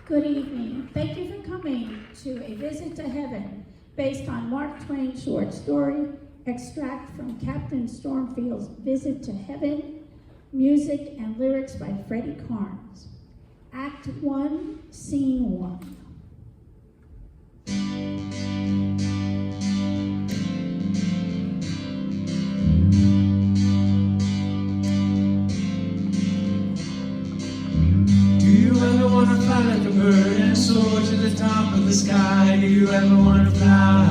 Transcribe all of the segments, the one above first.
Good evening. Thank you for coming to A Visit to Heaven, based on Mark Twain's short story, extract from Captain Stormfield's Visit to Heaven, music and lyrics by Freddie Carnes. Act 1, Scene 1. Like a bird and soar to the top of the sky. Do you ever want to fly?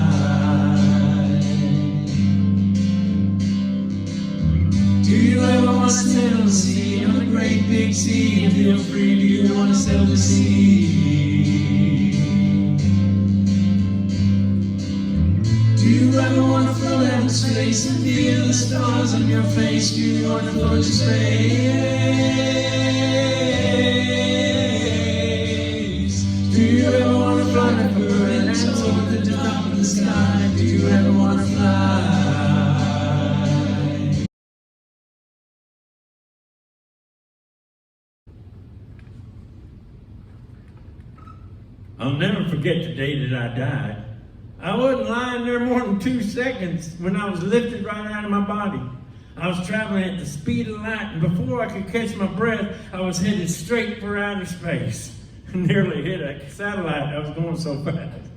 Do you ever want to sail the sea on the great big sea and feel free? Do you want to sail the sea? Do you ever want to float out in space and feel the stars on your face? Do you want to float to space? Do you ever want to fly like a bird and soar to the top of the sky? Do you ever want to fly? I'll never forget the day that I died. I wasn't lying there more than 2 seconds when I was lifted right out of my body. I was traveling at the speed of light, and before I could catch my breath, I was headed straight for outer space. Nearly hit a satellite. I was going so fast.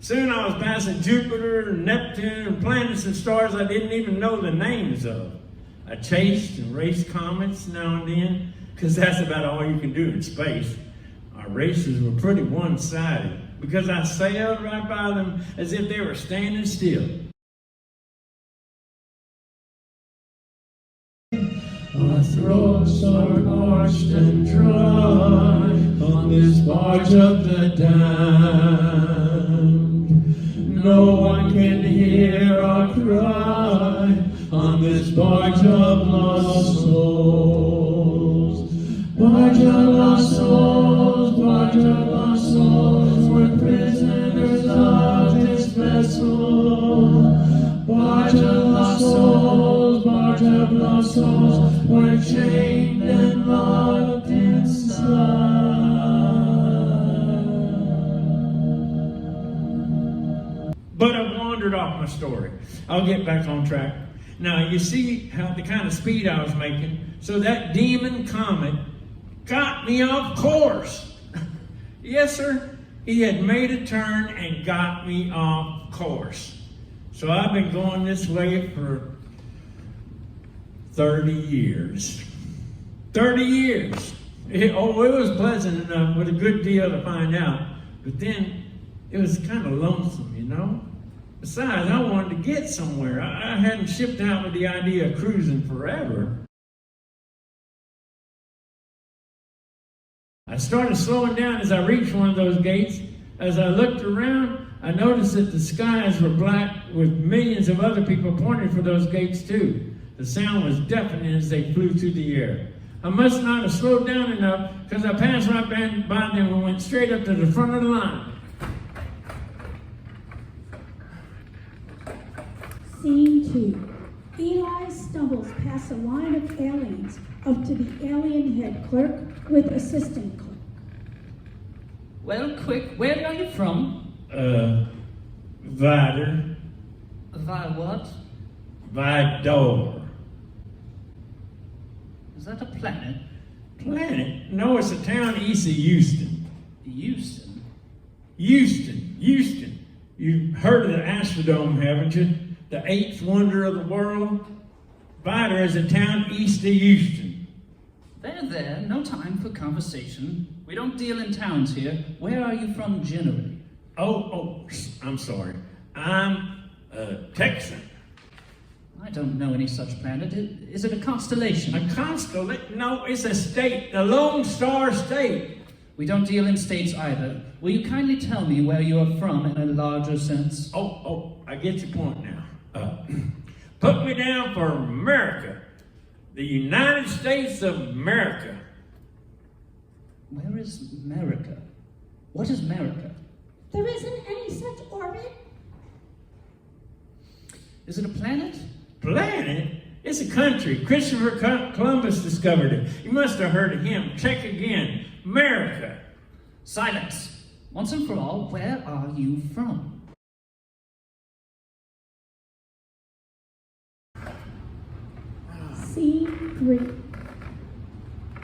Soon I was passing Jupiter, Neptune, and planets and stars I didn't even know the names of. I chased and raced comets now and then, because that's about all you can do in space. Our races were pretty one-sided, because I sailed right by them as if they were standing still. Our throats are parched and dry on this barge of the damned. No one can hear our cry on this barge of lost souls. Barge of lost souls, barge of lost souls, we're prisoners of this vessel. Barge of lost souls, barge of lost souls, we're chained and locked inside. But I wandered off my story. I'll get back on track. Now, you see how the kind of speed I was making? So that demon comet got me off course. Yes, sir. He had made a turn and got me off course. So I've been going this way for 30 years. 30 years. It was pleasant enough with a good deal to find out. But then it was kind of lonesome, you know? Besides, I wanted to get somewhere. I hadn't shipped out with the idea of cruising forever. I started slowing down as I reached one of those gates. As I looked around, I noticed that the skies were black with millions of other people pointing for those gates too. The sound was deafening as they flew through the air. I must not have slowed down enough because I passed right by them and went straight up to the front of the line. Scene 2. Eli stumbles past a line of aliens up to the alien head clerk with assistant clerk. Well, quick, where are you from? Vidor. What? Vidor. Is that a planet? Planet? No, it's a town east of Houston. Houston? Houston. You've heard of the Astrodome, haven't you? The 8th wonder of the world? Vidor is a town east of Houston. There, no time for conversation. We don't deal in towns here. Where are you from generally? Oh, I'm sorry. I'm Texan. I don't know any such planet. Is it a constellation? A constellation? No, it's a state, the Lone Star State. We don't deal in states either. Will you kindly tell me where you are from in a larger sense? I get your point now. Put me down for America. The United States of America. Where is America? What is America? There isn't any such orbit. Is it a planet? Planet? It's a country. Christopher Columbus discovered it. You must have heard of him. Check again. America. Silence! Once and for all, where are you from? C3.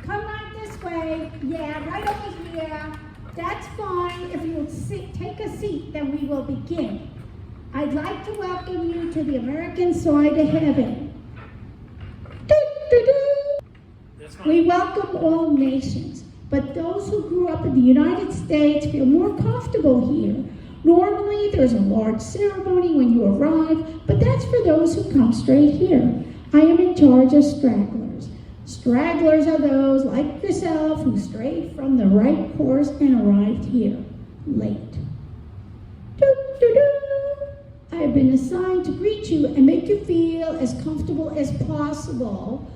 Come right this way. Yeah, right over here. That's fine. If you'll take a seat, then we will begin. I'd like to welcome you to the American side of heaven. Doo-doo-doo. That's fine. We welcome all nations, but those who grew up in the United States feel more comfortable here. Normally, there's a large ceremony when you arrive, but that's for those who come straight here. I am in charge of stragglers. Stragglers are those like yourself who strayed from the right course and arrived here late. Doo-doo-doo. I have been assigned to greet you and make you feel as comfortable as possible.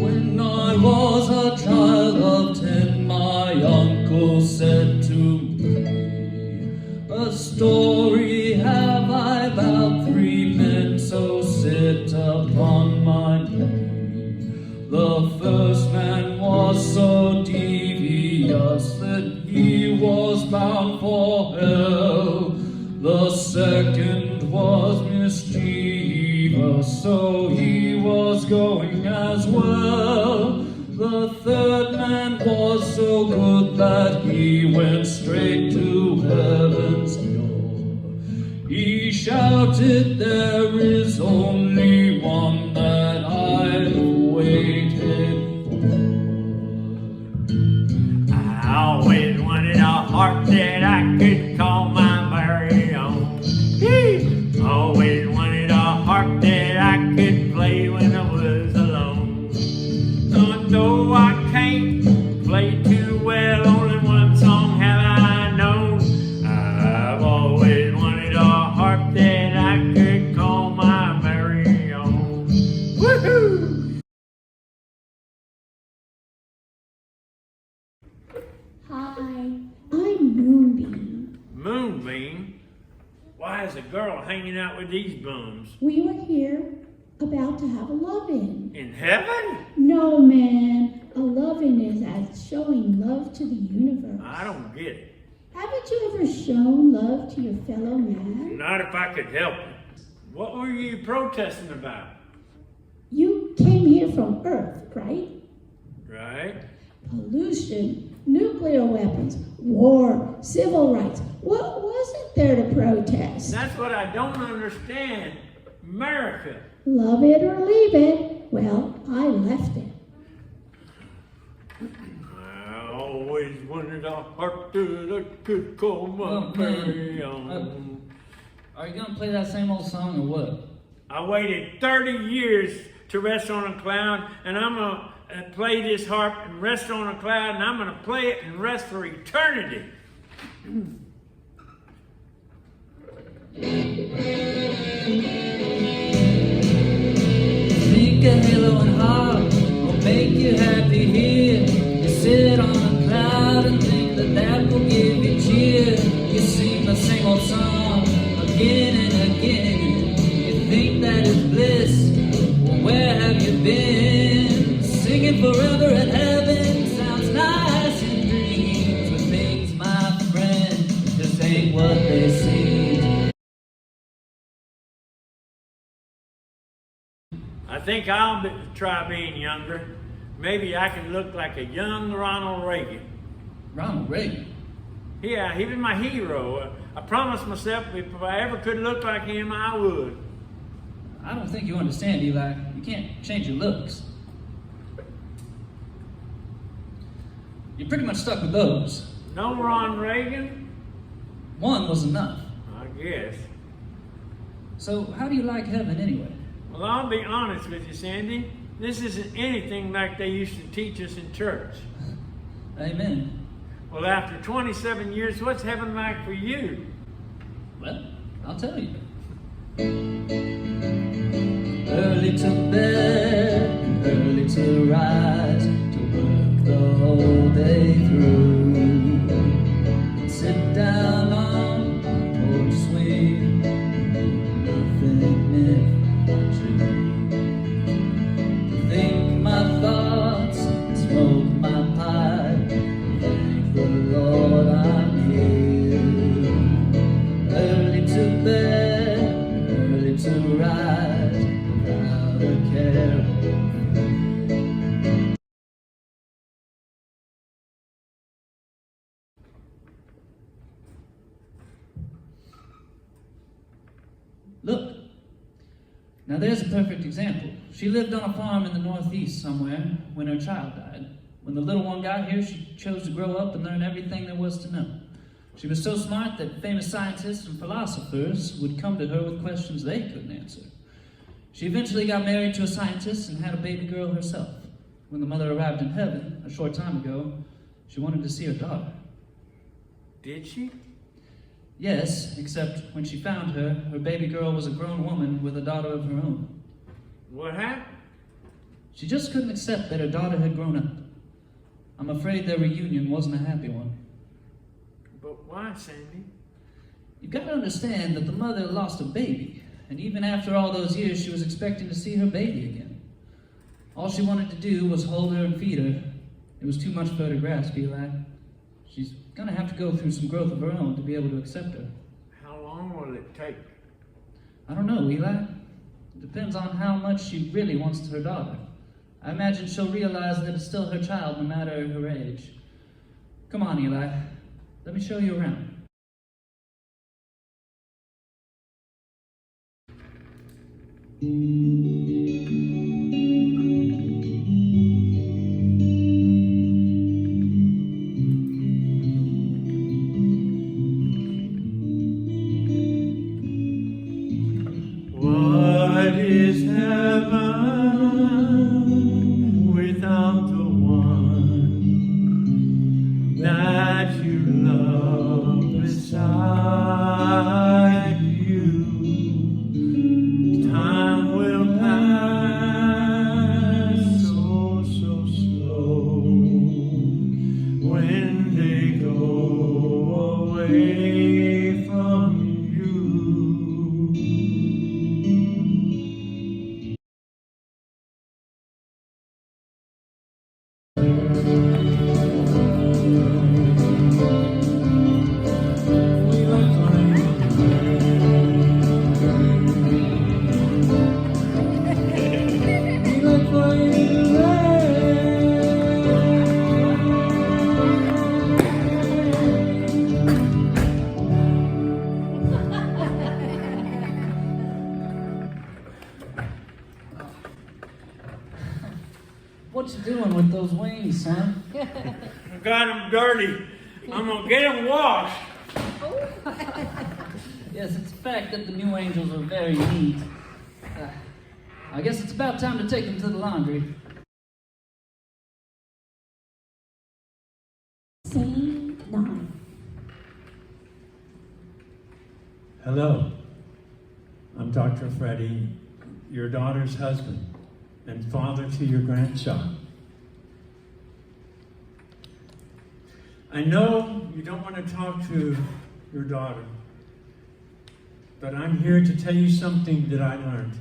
When I was a child of 10, my uncle said to me, a story have I about 3 men, so sit upon my knee. The first man was so devious that he was bound for hell. The second was mischievous, so he was going as well. The third man was so good that he went straight to heaven's door. He shouted, there is only one that I've waited for. I always wanted a harp that I could call my very own. Always wanted a harp that I could play when I was alone. Though I can't play too well, only one song have I known. I've always wanted a harp that I could call my very own. Woohoo! Hi, I'm Moonbeam. Moonbeam? Why is a girl hanging out with these bums? We were here about to have a love-in. In heaven? No, man, a love-in is as showing love to the universe. I don't get it. Haven't you ever shown love to your fellow man? Not if I could help it. What were you protesting about? You came here from Earth, right? Right? Pollution, nuclear weapons, war, civil rights. What wasn't there to protest? That's what I don't understand. America. Love it or leave it. Well, I left it. I always wanted a harp that I could call my Oh, very man. own. Are you gonna play that same old song or what? I waited 30 years to rest on a cloud, and I'm going to play this harp and rest on a cloud, and I'm going to play it and rest for eternity. Think a halo and harp will make you happy here. You sit on a cloud and think that that will give you cheer. You sing the same old song again and again. You think that is bliss. Well, where have you been? Singing forever in heaven sounds nice in dreams, but things, my friend, just ain't what they seem. I think I'll try being younger. Maybe I can look like a young Ronald Reagan. Ronald Reagan. Yeah, he was my hero. I promised myself if I ever could look like him, I would. I don't think you understand, Eli. You can't change your looks. You're pretty much stuck with those. No Ron Reagan? One was enough. I guess. So how do you like heaven anyway? Well, I'll be honest with you, Sandy. This isn't anything like they used to teach us in church. Amen. Well, after 27 years, what's heaven like for you? Well, I'll tell you. Early to bed, early to rise, to work the whole day through. Sit down on the porch swing, nothing if true. bed, early to rise, without a care. Look, now there's a perfect example. She lived on a farm in the Northeast somewhere when her child died. When the little one got here, she chose to grow up and learn everything there was to know. She was so smart that famous scientists and philosophers would come to her with questions they couldn't answer. She eventually got married to a scientist and had a baby girl herself. When the mother arrived in heaven a short time ago, she wanted to see her daughter. Did she? Yes, except when she found her, her baby girl was a grown woman with a daughter of her own. What happened? She just couldn't accept that her daughter had grown up. I'm afraid their reunion wasn't a happy one. But why, Sandy? You've got to understand that the mother lost a baby, and even after all those years, she was expecting to see her baby again. All she wanted to do was hold her and feed her. It was too much for her to grasp, Eli. She's gonna have to go through some growth of her own to be able to accept her. How long will it take? I don't know, Eli. It depends on how much she really wants her daughter. I imagine she'll realize that it's still her child no matter her age. Come on, Eli. Let me show you around. What is heaven without the one that you love beside you? Time will pass so slow when they go away from you. What you doing with those wings, son? I got them dirty. I'm gonna get them washed. Yes, it's a fact that the new angels are very neat. I guess it's about time to take them to the laundry. Scene 9. Hello, I'm Dr. Freddie, your daughter's husband and father to your grandchild. I know you don't want to talk to your daughter, but I'm here to tell you something that I learned.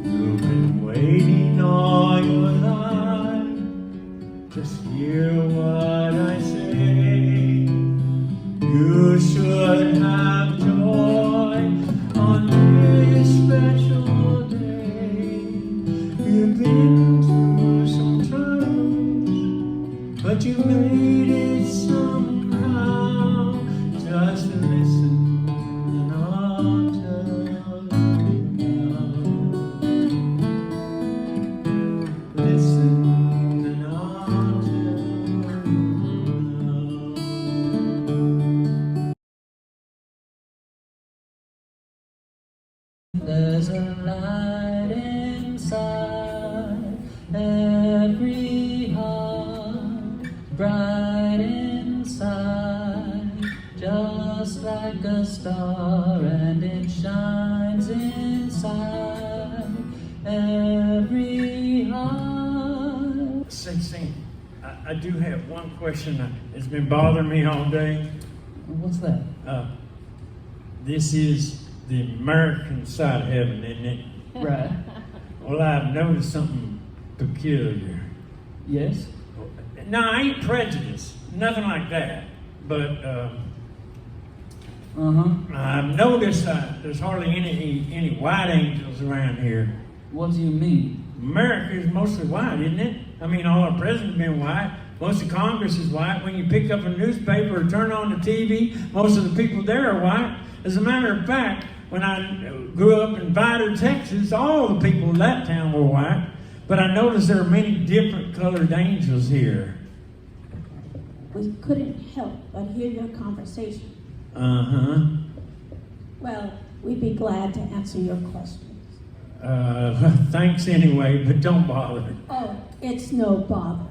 You've been waiting all your life. Just hear what I say. You should have joy on this special day. You've been through some trials, but you made it somehow. Just listen and I'll tell you now. Listen and I'll tell you now. There's a light inside every heart, bright inside, just like a star, and it shines inside every heart. Say, I do have one question that's been bothering me all day. What's that? This is the American side of heaven, isn't it? Right. Well, I've noticed something peculiar. Yes? No, I ain't prejudiced, nothing like that. But I've noticed there's hardly any white angels around here. What do you mean? America is mostly white, isn't it? I mean, all our presidents been white. Most of Congress is white. When you pick up a newspaper or turn on the TV, most of the people there are white. As a matter of fact, when I grew up in Vidor, Texas, all the people in that town were white. But I noticed there are many different colored angels here. We couldn't help but hear your conversation. Uh-huh. Well, we'd be glad to answer your questions. Thanks anyway, but don't bother. Oh, it's no bother.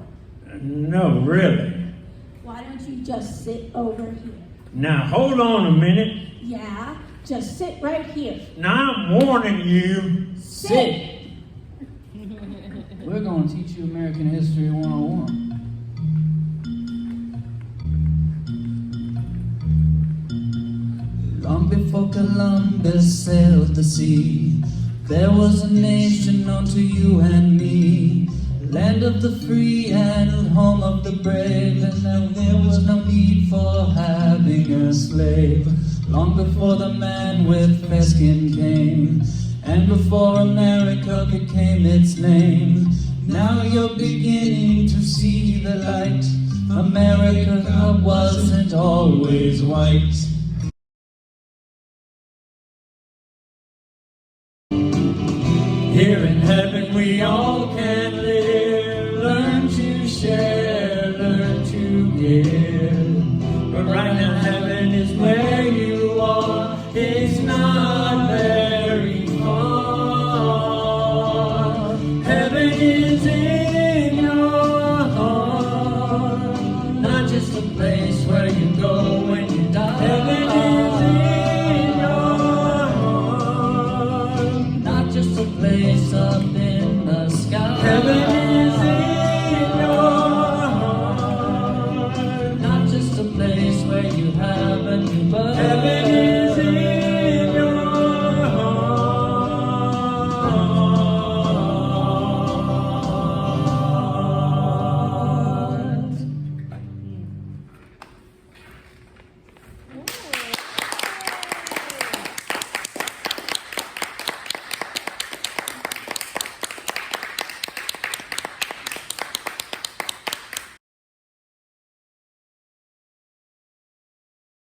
No, really. Why don't you just sit over here? Now, hold on a minute. Yeah, just sit right here. Now, I'm warning you. Sit! We're going to teach you American History 101. Long before Columbus sailed the sea, there was a nation known to you and me, land of the free and home of the brave, and there was no need for having a slave. Long before the man with fair skin came, and before America became its name, now you're beginning to see the light. America wasn't always white. Here in heaven we all can live, learn to share, learn to give. But right now heaven is where